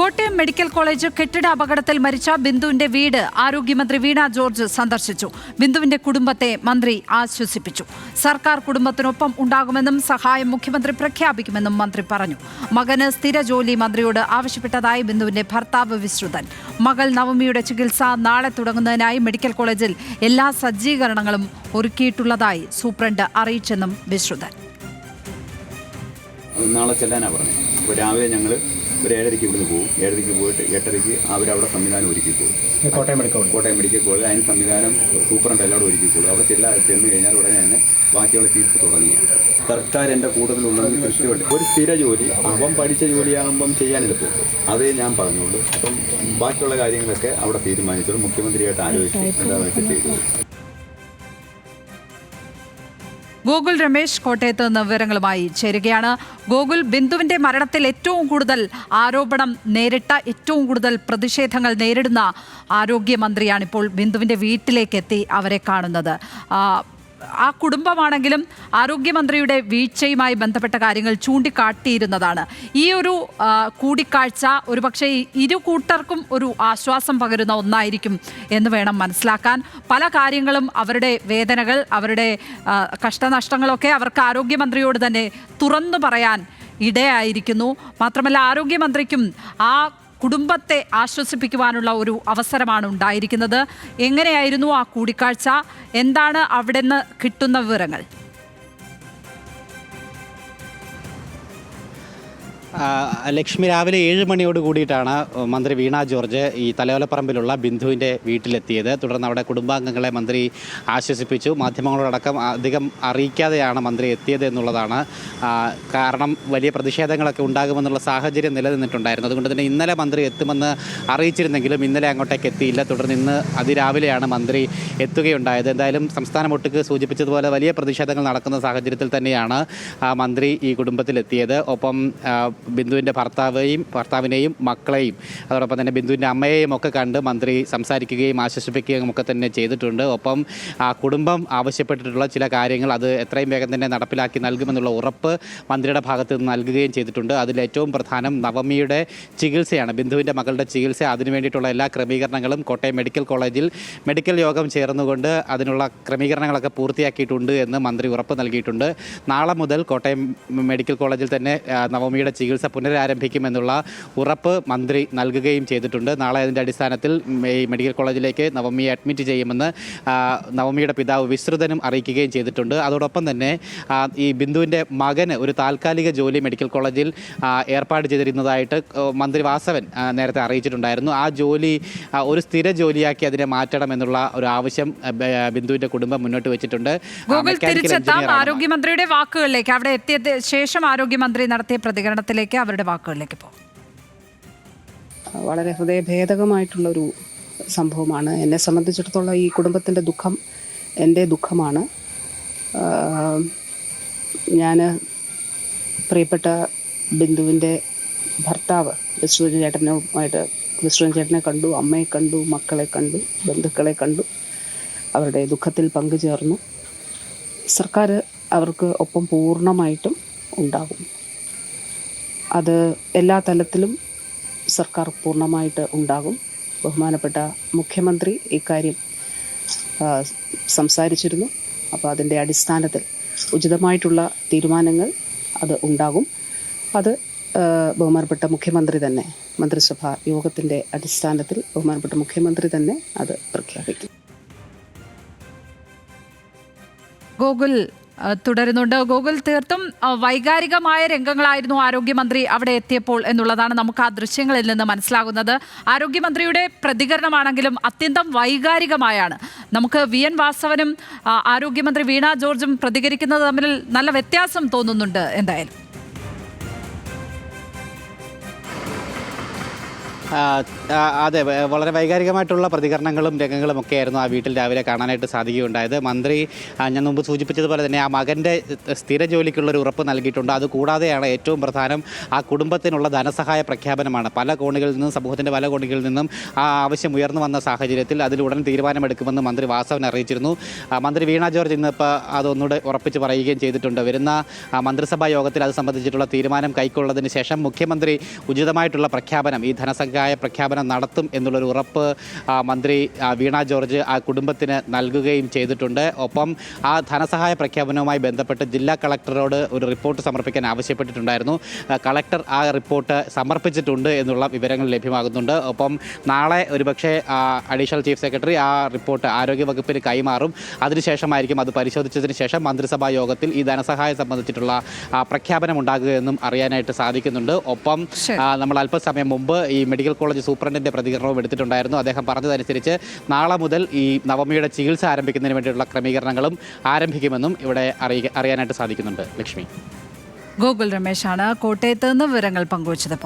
Kottayam medical college കെട്ടിട അപകടത്തിൽ മരിച്ച ബിന്ദുവിന്റെ വീട് ആരോഗ്യമന്ത്രി വീണ ജോർജ് സന്ദർശിച്ചു. ബിന്ദുവിന്റെ കുടുംബത്തെ മന്ത്രി ആശ്വസിപ്പിച്ചു. സർക്കാർ കുടുംബത്തിനൊപ്പം ഉണ്ടാകുമെന്നും സഹായം മുഖ്യമന്ത്രി പ്രഖ്യാപിക്കുമെന്നും മന്ത്രി പറഞ്ഞു. മകന് സ്ഥിര ജോലി മന്ത്രിയോട് ആവശ്യപ്പെട്ടതായി ബിന്ദുവിന്റെ ഭർത്താവ് വിശ്രുതൻ. മകൾ നവമിയുടെ ചികിത്സ നാളെ തുടങ്ങുന്നതിനായി മെഡിക്കൽ കോളേജിൽ എല്ലാ സജ്ജീകരണങ്ങളും ഒരുക്കിയിട്ടുള്ളതായി സൂപ്രണ്ട് അറിയിച്ചെന്നും വിശ്രുതൻ. നാളെ ചെല്ലാനാണ് പറഞ്ഞത്. അപ്പോൾ രാവിലെ ഞങ്ങൾ ഒരു 7:30 ഇവിടുന്ന് പോകും. 7:30 പോയിട്ട് 8:30 അവരവിടെ സംവിധാനം ഒരുക്കിക്കോളും. കോട്ടയം മെഡിക്കൽ കോളേജ് അതിന് സംവിധാനം സൂപ്രണ്ട് എല്ലാവരും ഒരുക്കിക്കോളും. അവിടെ ചെന്ന് കഴിഞ്ഞാൽ ഉടനെ തന്നെ ബാക്കിയുള്ള ചികിത്സ തുടങ്ങിയാണ്. സർക്കാർ എൻ്റെ കൂടുതലുണ്ടെന്ന് കൃത്യമായിട്ട് ഒരു സ്ഥിര ജോലി അവൻ പഠിച്ച ജോലിയാകുമ്പം ചെയ്യാൻ എളുപ്പം, അതേ ഞാൻ പറഞ്ഞുള്ളൂ. അപ്പം ബാക്കിയുള്ള കാര്യങ്ങളൊക്കെ അവിടെ തീരുമാനിച്ചോളൂ. മുഖ്യമന്ത്രിയായിട്ട് ആലോചിച്ച് എന്താണെന്ന് വെച്ചാൽ ചെയ്തു. ഗോകുൽ രമേശ് കോട്ടയത്ത് നിന്ന് വിവരങ്ങളുമായി ചേരുകയാണ്. ഗോകുൽ, ബിന്ദുവിന്റെ മരണത്തിൽ ഏറ്റവും കൂടുതൽ ആരോപണം നേരിട്ട, ഏറ്റവും കൂടുതൽ പ്രതിഷേധങ്ങൾ നേരിടുന്ന ആരോഗ്യമന്ത്രിയാണിപ്പോൾ ബിന്ദുവിന്റെ വീട്ടിലേക്ക് എത്തി അവരെ കാണുന്നത്. ആ കുടുംബമാണെങ്കിലും ആരോഗ്യമന്ത്രിയുടെ വീഴ്ചയുമായി ബന്ധപ്പെട്ട കാര്യങ്ങൾ ചൂണ്ടിക്കാട്ടിയിരുന്നതാണ്. ഈ ഒരു കൂടിക്കാഴ്ച ഒരുപക്ഷെ ഇരു കൂട്ടർക്കും ഒരു ആശ്വാസം പകരുന്ന ഒന്നായിരിക്കും എന്ന് വേണം മനസ്സിലാക്കാൻ. പല കാര്യങ്ങളും, അവരുടെ വേദനകൾ, അവരുടെ കഷ്ടനഷ്ടങ്ങളൊക്കെ അവർക്ക് ആരോഗ്യമന്ത്രിയോട് തന്നെ തുറന്നു പറയാൻ ഇടയായിരിക്കുന്നു. മാത്രമല്ല ആരോഗ്യമന്ത്രിക്കും ആ കുടുംബത്തെ ആശ്വസിപ്പിക്കുവാനുള്ള ഒരു അവസരമാണ് ഉണ്ടായിരിക്കുന്നത്. എങ്ങനെയായിരുന്നു ആ കൂടിക്കാഴ്ച? എന്താണ് അവിടെ നിന്ന് കിട്ടുന്ന വിവരങ്ങൾ? ലക്ഷ്മി, രാവിലെ 7 മണിയോട് കൂടിയിട്ടാണ് മന്ത്രി വീണ ജോർജ് ഈ തലയോലപ്പറമ്പിലുള്ള ബിന്ദുവിൻ്റെ വീട്ടിലെത്തിയത്. തുടർന്ന് അവിടെ കുടുംബാംഗങ്ങളെ മന്ത്രി ആശ്വസിപ്പിച്ചു. മാധ്യമങ്ങളോടക്കം അധികം അറിയിക്കാതെയാണ് മന്ത്രി എത്തിയത് എന്നുള്ളതാണ്. കാരണം വലിയ പ്രതിഷേധങ്ങളൊക്കെ ഉണ്ടാകുമെന്നുള്ള സാഹചര്യം നിലനിന്നിട്ടുണ്ടായിരുന്നു. അതുകൊണ്ട് തന്നെ ഇന്നലെ മന്ത്രി എത്തുമെന്ന് അറിയിച്ചിരുന്നെങ്കിലും ഇന്നലെ അങ്ങോട്ടേക്ക് എത്തിയില്ല. തുടർന്ന് ഇന്ന് അതിരാവിലെയാണ് മന്ത്രി എത്തുകയുണ്ടായത്. എന്തായാലും സംസ്ഥാനമൊട്ടുക്ക് സൂചിപ്പിച്ചതുപോലെ വലിയ പ്രതിഷേധങ്ങൾ നടക്കുന്ന സാഹചര്യത്തിൽ തന്നെയാണ് മന്ത്രി ഈ കുടുംബത്തിലെത്തിയത്. ഒപ്പം ബിന്ദുവിൻ്റെ ഭർത്താവിനെയും മക്കളെയും അതോടൊപ്പം തന്നെ ബിന്ദുവിൻ്റെ അമ്മയെയും ഒക്കെ കണ്ട് മന്ത്രി സംസാരിക്കുകയും ആശ്വസിപ്പിക്കുകയും ഒക്കെ തന്നെ ചെയ്തിട്ടുണ്ട്. ഒപ്പം ആ കുടുംബം ആവശ്യപ്പെട്ടിട്ടുള്ള ചില കാര്യങ്ങൾ അത് എത്രയും വേഗം തന്നെ നടപ്പിലാക്കി നൽകുമെന്നുള്ള ഉറപ്പ് മന്ത്രിയുടെ ഭാഗത്ത് നിന്ന് നൽകുകയും ചെയ്തിട്ടുണ്ട്. അതിൽ ഏറ്റവും പ്രധാനം നവമിയുടെ ചികിത്സയാണ്. ബിന്ദുവിൻ്റെ മകളുടെ ചികിത്സ, അതിനു വേണ്ടിയിട്ടുള്ള എല്ലാ ക്രമീകരണങ്ങളും കോട്ടയം മെഡിക്കൽ കോളേജിൽ മെഡിക്കൽ യോഗം ചേർന്നുകൊണ്ട് അതിനുള്ള ക്രമീകരണങ്ങളൊക്കെ പൂർത്തിയാക്കിയിട്ടുണ്ട് എന്ന് മന്ത്രി ഉറപ്പ് നൽകിയിട്ടുണ്ട്. നാളെ മുതൽ കോട്ടയം മെഡിക്കൽ കോളേജിൽ തന്നെ നവമിയുടെ ചികിത്സ പുനരാരംഭിക്കുമെന്നുള്ള ഉറപ്പ് മന്ത്രി നൽകുകയും ചെയ്തിട്ടുണ്ട്. നാളെ അതിൻ്റെ അടിസ്ഥാനത്തിൽ ഈ മെഡിക്കൽ കോളേജിലേക്ക് നവമിയെ അഡ്മിറ്റ് ചെയ്യുമെന്ന് നവമിയുടെ പിതാവ് വിശ്രുതനും അറിയിക്കുകയും ചെയ്തിട്ടുണ്ട്. അതോടൊപ്പം തന്നെ ഈ ബിന്ദുവിൻ്റെ മകന് ഒരു താൽക്കാലിക ജോലി മെഡിക്കൽ കോളേജിൽ ഏർപ്പാട് ചെയ്തിരുന്നതായിട്ട് മന്ത്രി വാസവൻ നേരത്തെ അറിയിച്ചിട്ടുണ്ടായിരുന്നു. ആ ജോലി ഒരു സ്ഥിര ജോലിയാക്കി അതിനെ മാറ്റണമെന്നുള്ള ഒരു ആവശ്യം ബിന്ദുവിൻ്റെ കുടുംബം മുന്നോട്ട് വെച്ചിട്ടുണ്ട്. ആരോഗ്യമന്ത്രിയുടെ വാക്കുകളിലേക്ക്, അവിടെ എത്തിയ ശേഷം ആരോഗ്യമന്ത്രി നടത്തിയ പ്രതികരണത്തിലേക്ക്, അവരുടെ വാക്കുകളിലേക്ക് പോകും. വളരെ ഹൃദയഭേദകമായിട്ടുള്ളൊരു സംഭവമാണ്. എന്നെ സംബന്ധിച്ചിടത്തോളം ഈ കുടുംബത്തിൻ്റെ ദുഃഖം എൻ്റെ ദുഃഖമാണ്. ഞാൻ പ്രിയപ്പെട്ട ബിന്ദുവിൻ്റെ ഭർത്താവ് വിശ്രുതൻ ചേട്ടനെ കണ്ടു, അമ്മയെ കണ്ടു, മക്കളെ കണ്ടു, ബന്ധുക്കളെ കണ്ടു, അവരുടെ ദുഃഖത്തിൽ പങ്കുചേർന്നു. സർക്കാർ അവർക്ക് ഒപ്പം പൂർണ്ണമായിട്ടും ഉണ്ടാകും. അത് എല്ലാ തലത്തിലും സർക്കാർ പൂർണ്ണമായിട്ട് ഉണ്ടാകും. ബഹുമാനപ്പെട്ട മുഖ്യമന്ത്രി ഇക്കാര്യം സംസാരിച്ചിരുന്നു. അപ്പോൾ അതിൻ്റെ അടിസ്ഥാനത്തിൽ ഉചിതമായിട്ടുള്ള തീരുമാനങ്ങൾ അത് ഉണ്ടാകും. അത് ബഹുമാനപ്പെട്ട മുഖ്യമന്ത്രി തന്നെ, മന്ത്രിസഭാ യോഗത്തിൻ്റെ അടിസ്ഥാനത്തിൽ ബഹുമാനപ്പെട്ട മുഖ്യമന്ത്രി തന്നെ അത് പ്രഖ്യാപിക്കും. ഗോകുൽ തുടരുന്നുണ്ട്. ഗോകുൽ, തീർത്തും വൈകാരികമായ രംഗങ്ങളായിരുന്നു ആരോഗ്യമന്ത്രി അവിടെ എത്തിയപ്പോൾ എന്നുള്ളതാണ് നമുക്ക് ആ ദൃശ്യങ്ങളിൽ നിന്ന് മനസ്സിലാകുന്നത്. ആരോഗ്യമന്ത്രിയുടെ പ്രതികരണമാണെങ്കിലും അത്യന്തം വൈകാരികമായാണ്. നമുക്ക് VN വാസവനും ആരോഗ്യമന്ത്രി വീണ ജോർജും പ്രതികരിക്കുന്നത് തമ്മിൽ നല്ല വ്യത്യാസം തോന്നുന്നുണ്ട്. എന്തായാലും അതെ, വളരെ വൈകാരികമായിട്ടുള്ള പ്രതികരണങ്ങളും രംഗങ്ങളും ഒക്കെ ആയിരുന്നു ആ വീട്ടിൽ രാവിലെ കാണാനായിട്ട് സാധിക്കുകയുണ്ടായത്. മന്ത്രി ഞാൻ മുമ്പ് സൂചിപ്പിച്ചതുപോലെ തന്നെ ആ മകൻ്റെ സ്ഥിര ജോലിക്കുള്ളൊരു ഉറപ്പ് നൽകിയിട്ടുണ്ട്. അതുകൂടാതെയാണ് ഏറ്റവും പ്രധാനം ആ കുടുംബത്തിനുള്ള ധനസഹായ പ്രഖ്യാപനമാണ്. പല കോണുകളിൽ നിന്നും, സമൂഹത്തിൻ്റെ പല കോണുകളിൽ നിന്നും ആ ആവശ്യം ഉയർന്നു വന്ന സാഹചര്യത്തിൽ അതിലുടൻ തീരുമാനമെടുക്കുമെന്ന് മന്ത്രി വാസവൻ അറിയിച്ചിരുന്നു. മന്ത്രി വീണ ജോർജ് ഇന്നിപ്പോൾ അതൊന്നുകൂടെ ഉറപ്പിച്ച് പറയുകയും ചെയ്തിട്ടുണ്ട്. വരുന്ന മന്ത്രിസഭാ യോഗത്തിൽ അത് സംബന്ധിച്ചിട്ടുള്ള തീരുമാനം കൈക്കൊള്ളതിന് ശേഷം മുഖ്യമന്ത്രി ഉചിതമായിട്ടുള്ള പ്രഖ്യാപനം, ഈ ധനസഹായ പ്രഖ്യാപനം നടത്തും എന്നുള്ളൊരു ഉറപ്പ് മന്ത്രി വീണ ജോർജ് ആ കുടുംബത്തിന് നൽകുകയും ചെയ്തിട്ടുണ്ട്. ഒപ്പം ആ ധനസഹായ പ്രഖ്യാപനവുമായി ബന്ധപ്പെട്ട് ജില്ലാ കളക്ടറോട് ഒരു റിപ്പോർട്ട് സമർപ്പിക്കാൻ ആവശ്യപ്പെട്ടിട്ടുണ്ടായിരുന്നു. കളക്ടർ ആ റിപ്പോർട്ട് സമർപ്പിച്ചിട്ടുണ്ട് എന്നുള്ള വിവരങ്ങൾ ലഭ്യമാകുന്നുണ്ട്. ഒപ്പം നാളെ ഒരുപക്ഷെ അഡീഷണൽ ചീഫ് സെക്രട്ടറി ആ റിപ്പോർട്ട് ആരോഗ്യവകുപ്പിന് കൈമാറും. അതിനുശേഷമായിരിക്കും അത് പരിശോധിച്ചതിന് ശേഷം മന്ത്രിസഭാ യോഗത്തിൽ ഈ ധനസഹായം സംബന്ധിച്ചിട്ടുള്ള പ്രഖ്യാപനം ഉണ്ടാകുകയെന്നും അറിയാനായിട്ട് സാധിക്കുന്നുണ്ട്. ഒപ്പം നമ്മൾ അല്പസമയം മുമ്പ് ഈ മെഡിക്കൽ കോളേജ് സൂപ്രണ്ടിൻ്റെ പ്രതികരണവും എടുത്തിട്ടുണ്ടായിരുന്നു. അദ്ദേഹം പറഞ്ഞതനുസരിച്ച് നാളെ മുതൽ ഈ നവമിയുടെ ചികിത്സ ആരംഭിക്കുന്നതിന് വേണ്ടിയുള്ള ക്രമീകരണങ്ങളും ആരംഭിക്കുമെന്നും ഇവിടെ അറിയാനായിട്ട് സാധിക്കുന്നുണ്ട്. ലക്ഷ്മി. ഗോകുൽ രമേശാണ് കോട്ടയത്ത് നിന്ന് വിവരങ്ങൾ പങ്കുവച്ചത്.